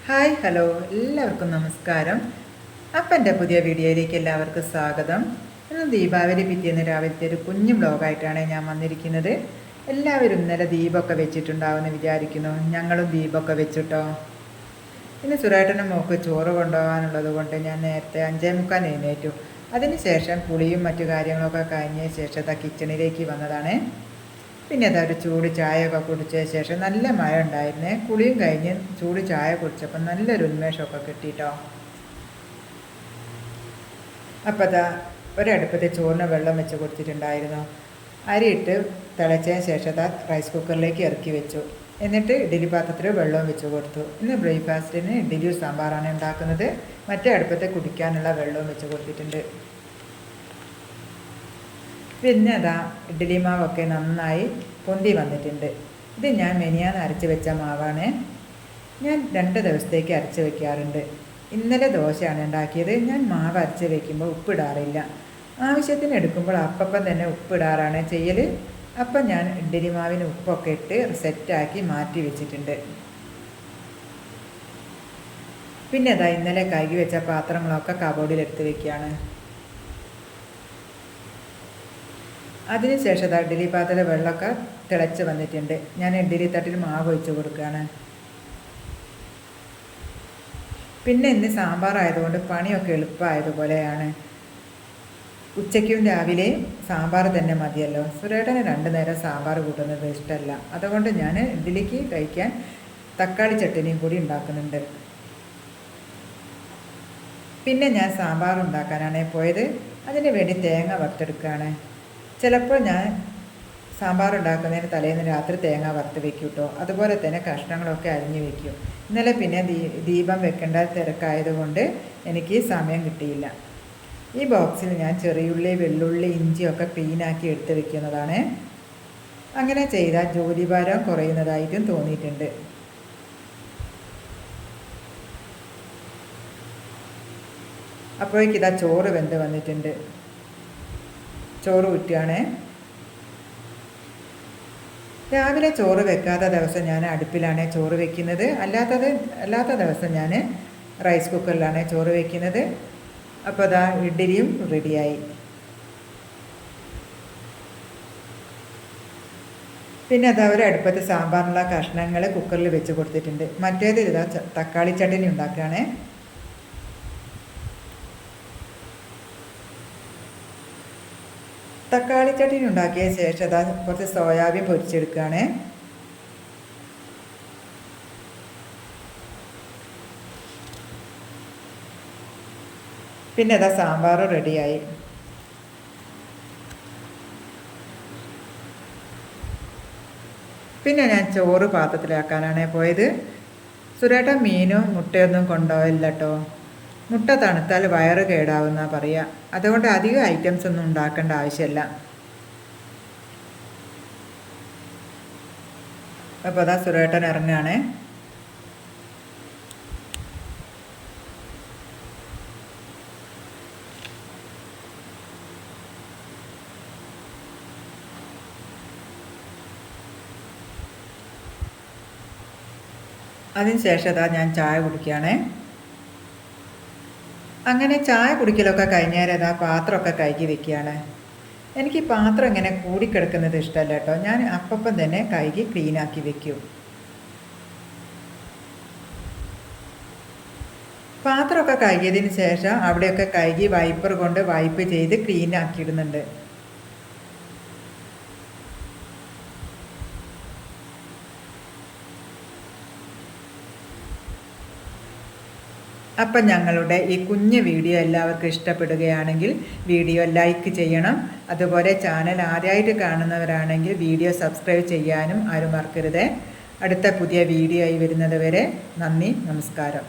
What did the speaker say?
Hi hello എല്ലാവർക്കും നമസ്കാരം. എൻ്റെ പുതിയ വീഡിയോയിലേക്ക് എല്ലാവർക്കും സ്വാഗതം. ഇന്ന് ദീപാവലി പിറ്റേന്ന് രാവിലത്തെ ഒരു കുഞ്ഞു ബ്ലോഗായിട്ടാണ് ഞാൻ വന്നിരിക്കുന്നത്. എല്ലാവരും ഇന്നലെ ദീപമൊക്കെ വെച്ചിട്ടുണ്ടാവുമെന്ന് വിചാരിക്കുന്നു. ഞങ്ങളും ദീപമൊക്കെ വെച്ചിട്ടോ. ഇന്ന് സുരേട്ടനും മോക്ക് ചോറ് കൊണ്ടുപോകാനുള്ളത് കൊണ്ട് ഞാൻ നേരത്തെ 5:45 എഴുന്നേറ്റു. അതിനുശേഷം കുളിയും മറ്റു കാര്യങ്ങളൊക്കെ കഴിഞ്ഞ ശേഷം കിച്ചണിലേക്ക് വന്നതാണ്. പിന്നെ അതൊരു ചൂട് ചായയൊക്കെ കുടിച്ച ശേഷം നല്ല മഴ ഉണ്ടായിരുന്നേ. കുളിയും കഴിഞ്ഞ് ചൂട് ചായ കുടിച്ചപ്പോൾ നല്ലൊരു ഉന്മേഷമൊക്കെ കിട്ടിയിട്ടോ. അപ്പോൾ അതാ ഒരടുപ്പത്ത് ചോറിന് വെള്ളം വെച്ച് കൊടുത്തിട്ടുണ്ടായിരുന്നു. അരിയിട്ട് തിളച്ചതിന് ശേഷം അതാ റൈസ് കുക്കറിലേക്ക് ഇറക്കി വെച്ചു. എന്നിട്ട് ഇഡ്ഡലി പാത്രത്തിൽ വെള്ളവും വെച്ച് കൊടുത്തു. ഇന്ന് ബ്രേക്ക്ഫാസ്റ്റിന് ഇഡ്ഡലിയും സാമ്പാറാണ് ഉണ്ടാക്കുന്നത്. മറ്റേ അടുപ്പത്ത് കുടിക്കാനുള്ള വെള്ളവും വെച്ച് കൊടുത്തിട്ടുണ്ട്. പിന്നെ അതാ ഇഡ്ഡലി മാവൊക്കെ നന്നായി പൊന്തി വന്നിട്ടുണ്ട്. ഇത് ഞാൻ മെനിയാന്ന് അരച്ച് വെച്ച മാവാണ്. ഞാൻ 2 ദിവസത്തേക്ക് അരച്ച് വെക്കാറുണ്ട്. ഇന്നലെ ദോശയാണ് ഉണ്ടാക്കിയത്. ഞാൻ മാവ് അരച്ച് വെക്കുമ്പോൾ ഉപ്പിടാറില്ല. ആവശ്യത്തിന് എടുക്കുമ്പോൾ അപ്പം തന്നെ ഉപ്പിടാറാണ് ചെയ്യൽ. അപ്പം ഞാൻ ഇഡ്ഡലി മാവിന് ഉപ്പൊക്കെ ഇട്ട് സെറ്റാക്കി മാറ്റി വെച്ചിട്ടുണ്ട്. പിന്നെ അതാ ഇന്നലെ കഴുകി വെച്ച പാത്രങ്ങളൊക്കെ കബോർഡിലെടുത്ത് വെക്കുകയാണ്. അതിനുശേഷം ഇഡ്ഡലി പാത്രത്തിലെ വെള്ളമൊക്കെ തിളച്ച് വന്നിട്ടുണ്ട്. ഞാൻ ഇഡ്ഡലി തട്ടിൽ മാവ് ഒഴിച്ച് കൊടുക്കുകയാണ്. പിന്നെ ഇന്ന് സാമ്പാറായതുകൊണ്ട് പണിയൊക്കെ എളുപ്പമായതുപോലെയാണ്. ഉച്ചയ്ക്കും രാവിലെയും സാമ്പാർ തന്നെ മതിയല്ലോ. സുരേട്ടന് 2 നേരം സാമ്പാർ കൂട്ടുന്നത് ഇഷ്ടമല്ല. അതുകൊണ്ട് ഞാൻ ഇഡ്ഡലിക്ക് കഴിക്കാൻ തക്കാളി ചട്നിയും കൂടി ഉണ്ടാക്കുന്നുണ്ട്. പിന്നെ ഞാൻ സാമ്പാർ ഉണ്ടാക്കാനാണ് പോയത്. അതിന് വേണ്ടി തേങ്ങ വറുത്തെടുക്കുകയാണ്. ചിലപ്പോൾ ഞാൻ സാമ്പാർ ഉണ്ടാക്കുന്നതിന് തലേന്ന് രാത്രി തേങ്ങ വറുത്ത് വെക്കും കേട്ടോ. അതുപോലെ തന്നെ കഷ്ണങ്ങളൊക്കെ അരിഞ്ഞ് വെക്കും. ഇന്നലെ പിന്നെ ദീപം വെക്കേണ്ട തിരക്കായതുകൊണ്ട് എനിക്ക് സമയം കിട്ടിയില്ല. ഈ ബോക്സിൽ ഞാൻ ചെറിയുള്ളി, വെള്ളുള്ളി, ഇഞ്ചിയൊക്കെ ക്ലീനാക്കി എടുത്ത് വെക്കുന്നതാണ്. അങ്ങനെ ചെയ്താൽ ജോലിഭാരം കുറയുന്നതായിട്ടും തോന്നിയിട്ടുണ്ട്. അപ്പോഴേക്കിതാ ചോറ് വെന്ത് വന്നിട്ടുണ്ട്. ചോറ് ഊറ്റുകയാണ്. രാവിലെ ചോറ് വെക്കാത്ത ദിവസം ഞാൻ അടുപ്പിലാണ് ചോറ് വെക്കുന്നത്. അല്ലാത്ത ദിവസം ഞാൻ റൈസ് കുക്കറിലാണ് ചോറ് വെക്കുന്നത്. അപ്പോൾ അതാ ഇഡ്ഡലിയും റെഡിയായി. പിന്നെ അതാ ഒരു അടുപ്പത്ത് സാമ്പാറിനുള്ള കഷ്ണങ്ങൾ കുക്കറിൽ വെച്ച് കൊടുത്തിട്ടുണ്ട്. മറ്റേത് ഇതാ തക്കാളി ചട്നി ഉണ്ടാക്കുകയാണ്. തക്കാളി ചട്നി ഉണ്ടാക്കിയ ശേഷം അതാ കുറച്ച് സോയാബീൻ പൊരിച്ചെടുക്കുകയാണ്. പിന്നെ അതാ സാമ്പാർ റെഡിയായി. പിന്നെ ഞാൻ ചോറ് പാത്രത്തിലാക്കാനാണ് പോയത്. സുരേട്ടൻ മീനും മുട്ടയൊന്നും കൊണ്ടുപോയില്ല കേട്ടോ. മുട്ട തണുത്താൽ വയറ് കേടാവുന്ന പറയുക. അതുകൊണ്ട് അധികം ഐറ്റംസ് ഒന്നും ഉണ്ടാക്കേണ്ട ആവശ്യമില്ല. അപ്പോൾ അതാ സുരേട്ടൻ ഇറങ്ങുകയാണ്. അതിനുശേഷം അതാ ഞാൻ ചായ കുടിക്കുകയാണ്. അങ്ങനെ ചായ കുടിക്കലൊക്കെ കഴിഞ്ഞാൽ അതാ പാത്രമൊക്കെ കഴുകി വെക്കുകയാണ്. എനിക്ക് പാത്രം ഇങ്ങനെ കൂടിക്കിടക്കുന്നത് ഇഷ്ടമല്ല കേട്ടോ. ഞാൻ അപ്പം തന്നെ കഴുകി ക്ലീനാക്കി വെക്കും. പാത്രമൊക്കെ കഴുകിയതിന് ശേഷം അവിടെയൊക്കെ കഴുകി വൈപ്പർ കൊണ്ട് വൈപ്പ് ചെയ്ത് ക്ലീനാക്കിയിടുന്നുണ്ട്. അപ്പം ഞങ്ങളുടെ ഈ കുഞ്ഞു വീഡിയോ എല്ലാവർക്കും ഇഷ്ടപ്പെടുകയാണെങ്കിൽ വീഡിയോ ലൈക്ക് ചെയ്യണം. അതുപോലെ ചാനൽ ആദ്യമായിട്ട് കാണുന്നവരാണെങ്കിൽ വീഡിയോ സബ്സ്ക്രൈബ് ചെയ്യാനും ആരും മറക്കരുത്. അടുത്ത പുതിയ വീഡിയോ ആയി വരുന്നത് വരെ നന്ദി, നമസ്കാരം.